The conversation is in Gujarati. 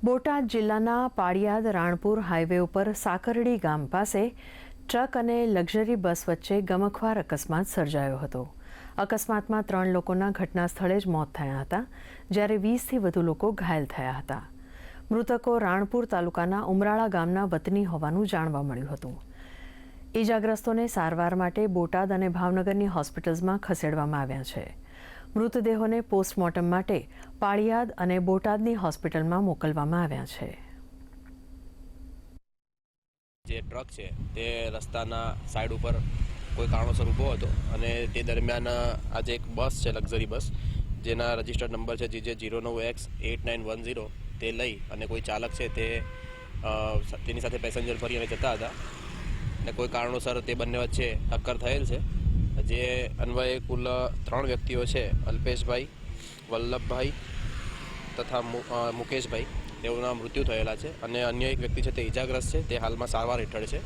બોટાદ જિલ્લાના પાળિયાદ રાણપુર હાઈવે ઉપર સાકરડી ગામ પાસે ટ્રક અને લક્ઝરી બસ વચ્ચે ગમખ્વાર અકસ્માત સર્જાયો હતો। અકસ્માતમાં 3 લોકોના ઘટના સ્થળે જ મોત થયા હતા, જ્યારે 20થી વધુ લોકો ઘાયલ થયા હતા। મૃતકો રાણપુર તાલુકાના ઉમરાળા ગામના વતની હોવાનું જાણવા મળ્યું હતું। ઈજાગ્રસ્તોને સારવાર માટે બોટાદ અને ભાવનગરની હોસ્પિટલ્સમાં ખસેડવામાં આવ્યા છે। મૃતદેહોને પોસ્ટમોર્ટમ માટે પાળિયાદ અને બોટાદની હોસ્પિટલમાં મોકલવામાં આવ્યા છે। જે ટ્રક છે તે રસ્તાના સાઈડ ઉપર કોઈ કારણોસર ઊભો હતો અને તે દરમિયાન આજે એક બસ છે, લક્ઝરી બસ, જેના રજિસ્ટર્ડ નંબર છે JJ09X8910, તે લઈ અને કોઈ ચાલક છે તેની સાથે પેસેન્જર ભરી અને જતા હતા અને કોઈ કારણોસર તે બંને વચ્ચે ટક્કર થયેલ છે। જે અન્વયે કુલ 3 વ્યક્તિઓ છે, અલ્પેશભાઈ, વલ્લભભાઈ તથા મુકેશભાઈ, તેઓના મૃત્યુ થયેલા છે અને અન્ય એક વ્યક્તિ છે તે ઈજાગ્રસ્ત છે, તે હાલમાં સારવાર હેઠળ છે।